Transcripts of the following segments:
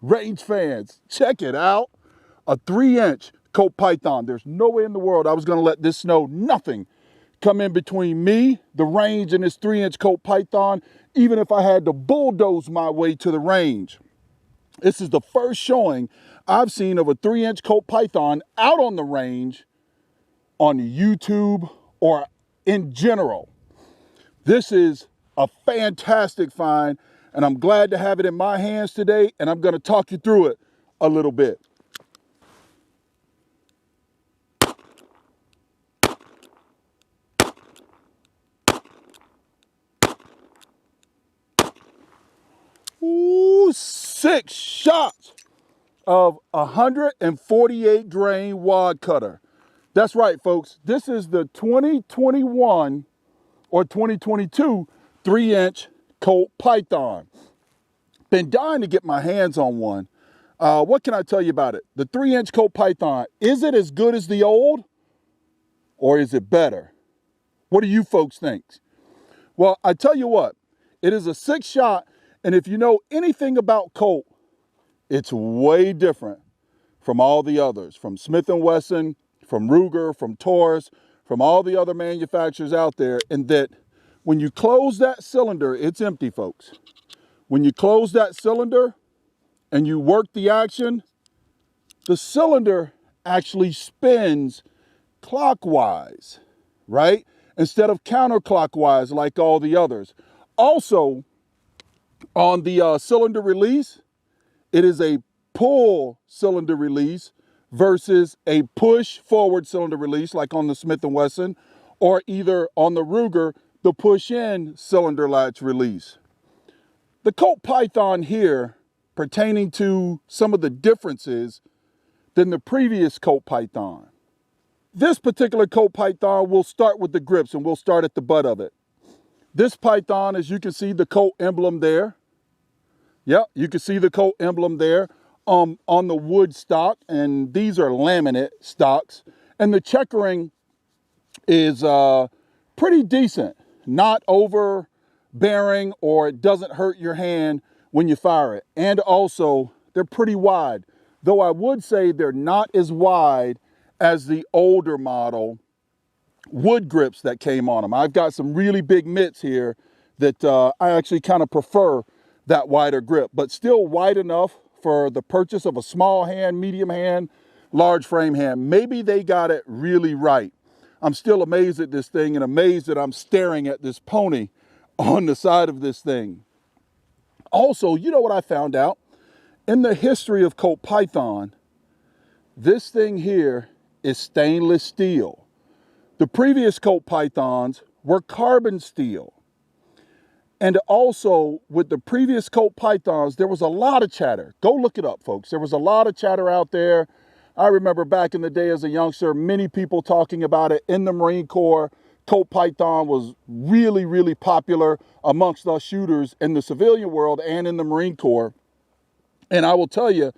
range fans, check it out. A 3-inch Colt Python. There's no way in the world I was going to let this snow, nothing, come in between me, the range, and this 3-inch Colt Python, even if I had to bulldoze my way to the range. This is the first showing I've seen of a 3-inch Colt Python out on the range on YouTube or in general. This is a fantastic find, and I'm glad to have it in my hands today, and I'm going to talk you through it a little bit. Ooh, 6 shots of 148 grain wad cutter. That's right, folks. This is the 2021 or 2022 3-inch Colt Python. Been dying to get my hands on one. What can I tell you about it? The 3-inch Colt Python, is it as good as the old or is it better? What do you folks think? Well, I tell you what, it is a 6-shot, and if you know anything about Colt, it's way different from all the others, from Smith & Wesson, from Ruger, from Taurus, from all the other manufacturers out there, in that when you close that cylinder, it's empty, folks. When you close that cylinder and you work the action, the cylinder actually spins clockwise, right? Instead of counterclockwise like all the others. Also, on the cylinder release, it is a pull cylinder release versus a push forward cylinder release like on the Smith & Wesson, or either on the Ruger, the push in cylinder latch release. The Colt Python here, pertaining to some of the differences than the previous Colt Python. This particular Colt Python, we'll start with the grips, and we'll start at the butt of it. This Python, as you can see, the Colt emblem there. Yep, you can see the Colt emblem there on the wood stock, and these are laminate stocks. And the checkering is pretty decent, not overbearing, or it doesn't hurt your hand when you fire it. And also, they're pretty wide, though I would say they're not as wide as the older model wood grips that came on them. I've got some really big mitts here that I actually kind of prefer that wider grip, but still wide enough for the purchase of a small hand, medium hand, large frame hand. Maybe they got it really right. I'm still amazed at this thing, and amazed that I'm staring at this pony on the side of this thing. Also, you know what I found out? In the history of Colt Python, this thing here is stainless steel. The previous Colt Pythons were carbon steel. And also, with the previous Colt Pythons, there was a lot of chatter. Go look it up, folks. There was a lot of chatter out there. I remember back in the day as a youngster, many people talking about it in the Marine Corps. Colt Python was really, really popular amongst us shooters in the civilian world and in the Marine Corps. And I will tell you,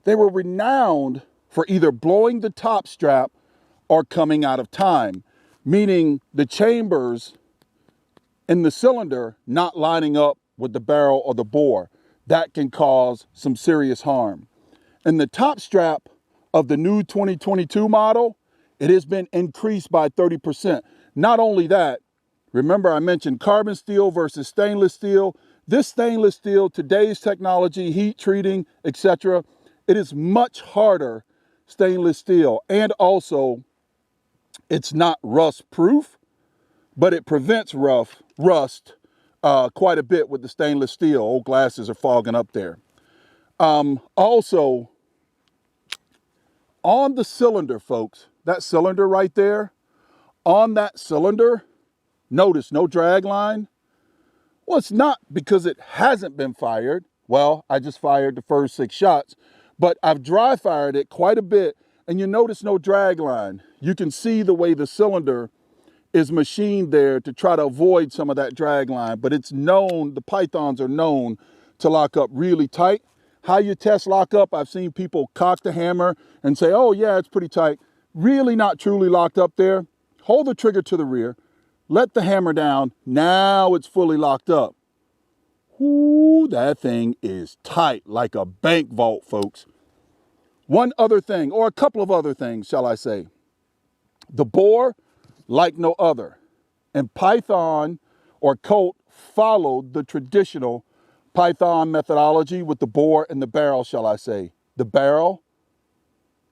they were renowned for either blowing the top strap or coming out of time, meaning the chambers in the cylinder not lining up with the barrel or the bore. That can cause some serious harm. In the top strap of the new 2022 model, it has been increased by 30%. Not only that, remember I mentioned carbon steel versus stainless steel. This stainless steel, today's technology, heat treating, etc., it is much harder stainless steel, and also it's not rust proof, but it prevents rust quite a bit with the stainless steel. Old glasses are fogging up there. Also, on the cylinder, folks, that cylinder right there, on that cylinder, notice no drag line. Well, it's not because it hasn't been fired. Well, I just fired the first 6 shots, but I've dry fired it quite a bit, and you notice no drag line. You can see the way the cylinder is machined there to try to avoid some of that drag line, but it's known, the Pythons are known to lock up really tight. How you test lock up, I've seen people cock the hammer and say, oh yeah, it's pretty tight. Really not truly locked up there. Hold the trigger to the rear, let the hammer down, now it's fully locked up. Ooh, that thing is tight like a bank vault, folks. One other thing, or a couple of other things, shall I say. The bore, like no other. And Python or Colt followed the traditional Python methodology with the bore and the barrel, shall I say. The barrel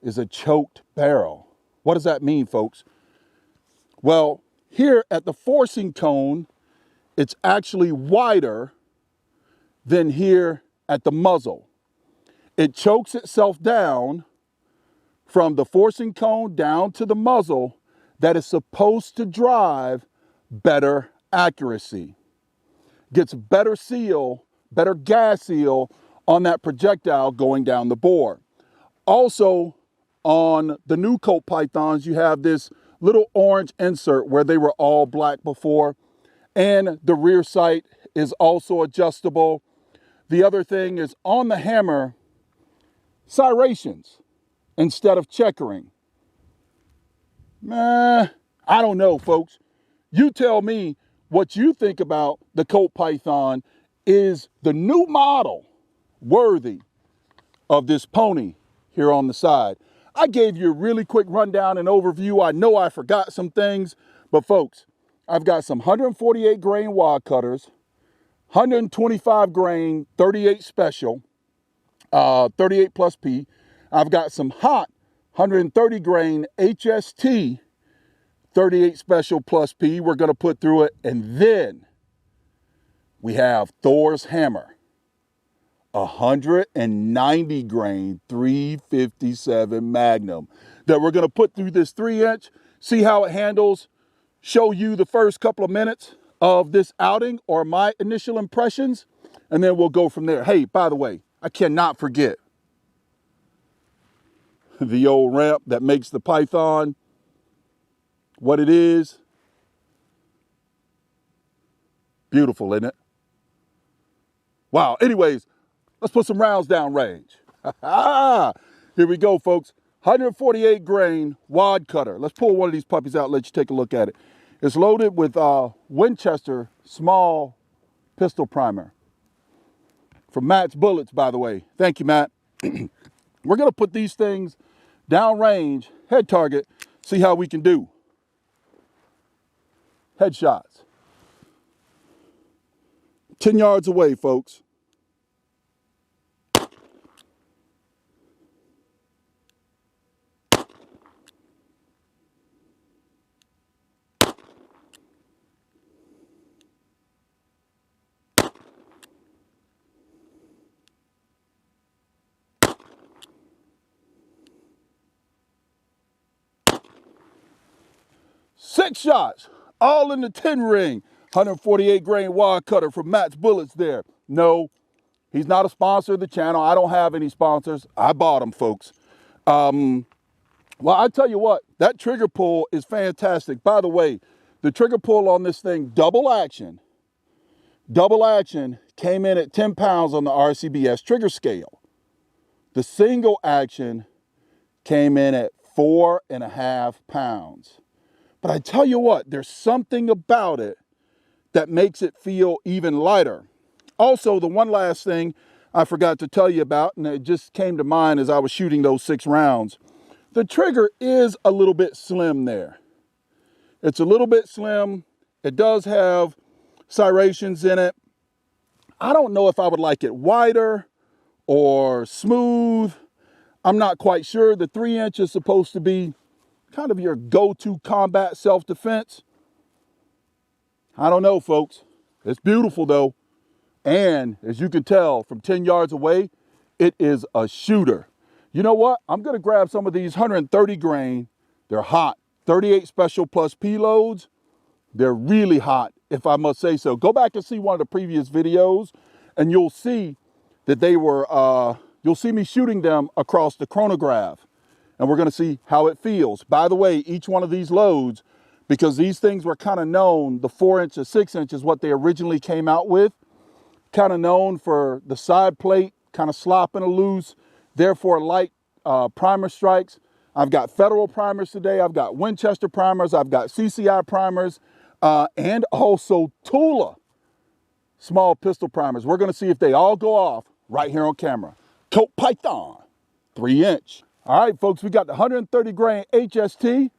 is a choked barrel. What does that mean, folks? Well, here at the forcing cone, it's actually wider than here at the muzzle. It chokes itself down from the forcing cone down to the muzzle that is supposed to drive better accuracy. Gets better seal, better gas seal on that projectile going down the bore. Also, on the new Colt Pythons, you have this little orange insert where they were all black before. And the rear sight is also adjustable. The other thing is on the hammer, serrations instead of checkering. I don't know, folks. You tell me what you think about the Colt Python. Is the new model worthy of this pony here on the side? I gave you a really quick rundown and overview. I know I forgot some things, but folks, I've got some 148 grain wad cutters, 125 grain 38 special, 38 plus P. I've got some hot 130 grain HST 38 special plus P we're going to put through it. And then we have Thor's hammer, 190 grain 357 Magnum that we're going to put through this 3-inch, see how it handles, show you the first couple of minutes of this outing or my initial impressions, and then we'll go from there. Hey, by the way, I cannot forget the old ramp that makes the Python what it is. Beautiful, isn't it? Wow. Anyways, let's put some rounds down range. Here we go, folks. 148 grain wad cutter. Let's pull one of these puppies out, let you take a look at it. It's loaded with Winchester small pistol primer. From Matt's Bullets, by the way. Thank you, Matt. We're going to put these things down range, head target, see how we can do. Headshots. 10 yards away, folks. Six shots, all in the 10 ring. 148 grain wad cutter from Matt's Bullets there. No, he's not a sponsor of the channel. I don't have any sponsors. I bought them, folks. Well, I tell you what, that trigger pull is fantastic. By the way, the trigger pull on this thing, double action, came in at 10 pounds on the RCBS trigger scale. The single action came in at 4.5 pounds. But I tell you what, there's something about it that makes it feel even lighter. Also, the one last thing I forgot to tell you about, and it just came to mind as I was shooting those 6 rounds, the trigger is a little bit slim there. It's a little bit slim. It does have serrations in it. I don't know if I would like it wider or smooth. I'm not quite sure. The 3-inch is supposed to be kind of your go-to combat self-defense. I don't know, folks. It's beautiful, though. And as you can tell from 10 yards away, it is a shooter. You know what? I'm going to grab some of these 130 grain. They're hot. 38 special plus P loads. They're really hot, if I must say so. Go back and see one of the previous videos, and you'll see that they were, you'll see me shooting them across the chronograph. And we're going to see how it feels. By the way, each one of these loads, because these things were kind of known, the 4-inch or 6-inch is what they originally came out with, kind of known for the side plate, kind of slopping a loose, therefore light primer strikes. I've got Federal primers today. I've got Winchester primers. I've got CCI primers, and also Tula small pistol primers. We're gonna see if they all go off right here on camera. Colt Python, 3-inch. All right, folks, we got the 130 grain HST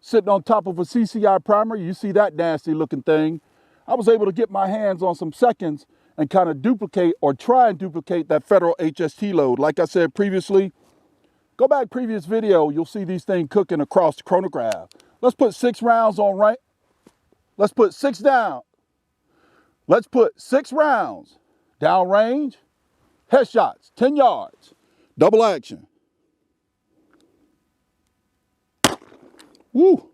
sitting on top of a CCI primer. You see that nasty looking thing. I was able to get my hands on some seconds and kind of duplicate or try and duplicate that Federal HST load. Like I said previously, go back previous video, you'll see these things cooking across the chronograph. Let's put 6 rounds on right. Let's put 6 down. Let's put 6 rounds down range, headshots, 10 yards, double action. Woo.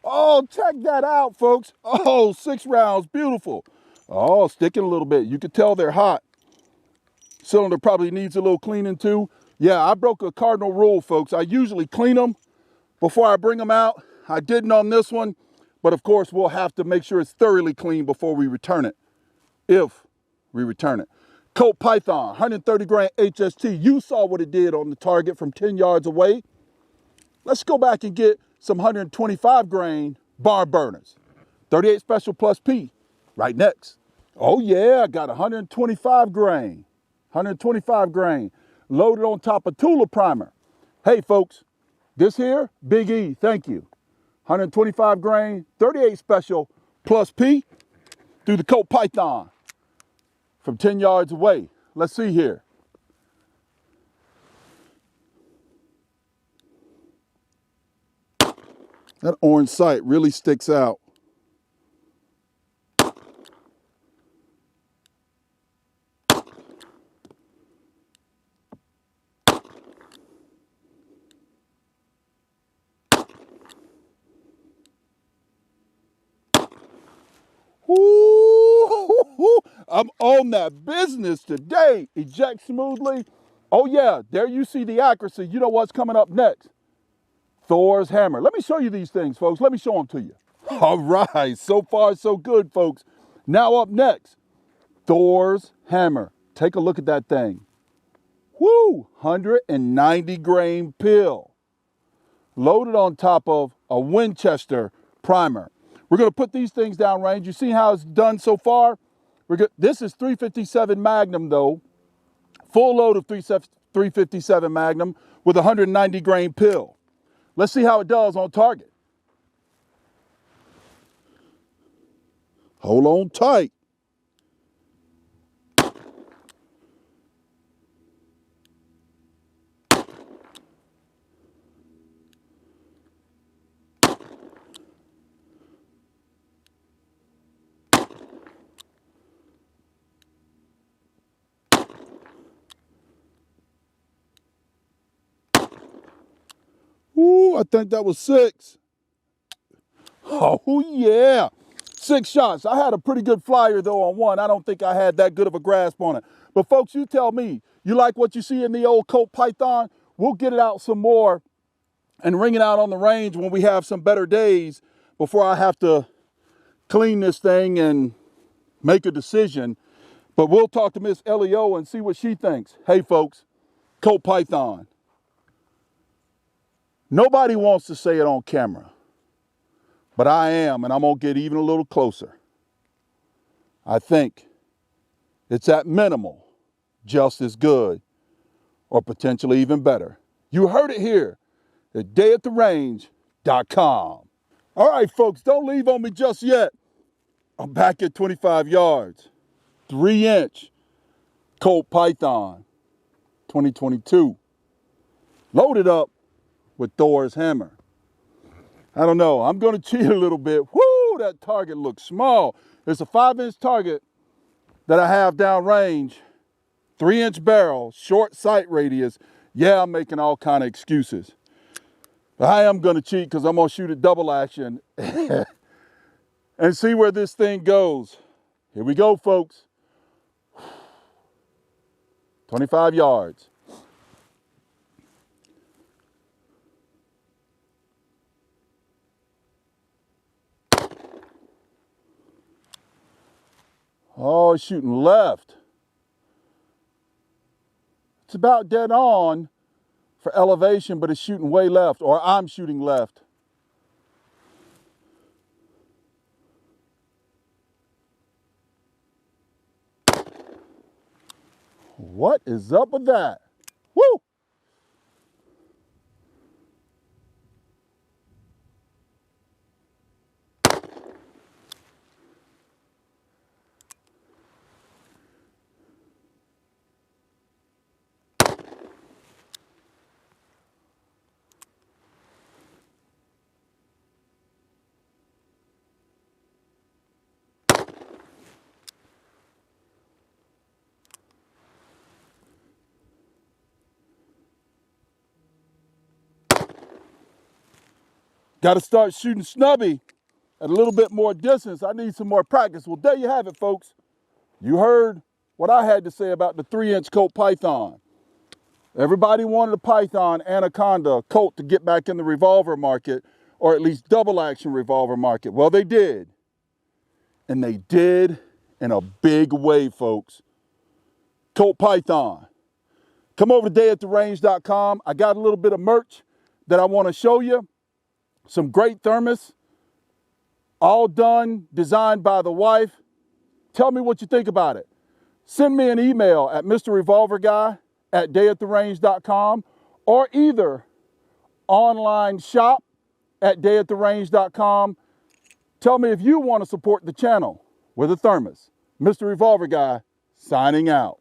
Oh, check that out, folks. Oh, 6 rounds, beautiful. Oh, sticking a little bit. You can tell they're hot. Cylinder probably needs a little cleaning too. Yeah, I broke a cardinal rule, folks. I usually clean them before I bring them out. I didn't on this one, but of course we'll have to make sure it's thoroughly clean before we return it, if we return it. Colt Python, 130 grain HST. You saw what it did on the target from 10 yards away. Let's go back and get some 125 grain barn burners. 38 special plus P, right next. Oh yeah, I got 125 grain. 125 grain, loaded on top of Tula primer. Hey folks, this here, Big E, thank you. 125 grain, 38 special plus P through the Colt Python from 10 yards away. Let's see here. That orange sight really sticks out. Ooh, I'm on that business today. Eject smoothly. Oh yeah, there you see the accuracy. You know what's coming up next? Thor's hammer. Let me show you these things, folks. Let me show them to you. All right, so far so good, folks. Now up next, Thor's hammer. Take a look at that thing. Woo, 190 grain pill. Loaded on top of a Winchester primer. We're going to put these things down range. You see how it's done so far? This is 357 Magnum though. Full load of 357 Magnum with 190 grain pill. Let's see how it does on target. Hold on tight. Ooh, I think that was 6. Oh yeah, 6 shots. I had a pretty good flyer though on one. I don't think I had that good of a grasp on it. But folks, you tell me, you like what you see in the old Colt Python? We'll get it out some more and ring it out on the range when we have some better days before I have to clean this thing and make a decision. But we'll talk to Miss Leo and see what she thinks. Hey folks, Colt Python. Nobody wants to say it on camera, but I am, and I'm gonna get even a little closer. I think it's at minimal just as good or potentially even better. You heard it here at dayattherange.com. All right, folks, don't leave on me just yet. I'm back at 25 yards, 3-inch Colt Python 2022. Loaded up with Thor's hammer. I don't know, I'm gonna cheat a little bit. Woo, that target looks small. It's a 5-inch target that I have down range, 3-inch barrel, short sight radius. Yeah, I'm making all kind of excuses. I am gonna cheat because I'm gonna shoot a double action and see where this thing goes. Here we go, folks. 25 yards. Oh, it's shooting left. It's about dead on for elevation, but it's shooting way left, or I'm shooting left. What is up with that? Woo! Got to start shooting snubby at a little bit more distance. I need some more practice. Well, there you have it, folks. You heard what I had to say about the 3-inch Colt Python. Everybody wanted a Python, Anaconda, Colt to get back in the revolver market, or at least double action revolver market. Well, they did. And they did in a big way, folks. Colt Python. Come over to dayattherange.com. I got a little bit of merch that I want to show you. Some great thermos, all done, designed by the wife. Tell me what you think about it. Send me an email at mr.revolverguy@dayattherange.com, or either online shop at dayattherange.com. Tell me if you want to support the channel with a thermos. Mr. Revolver Guy, signing out.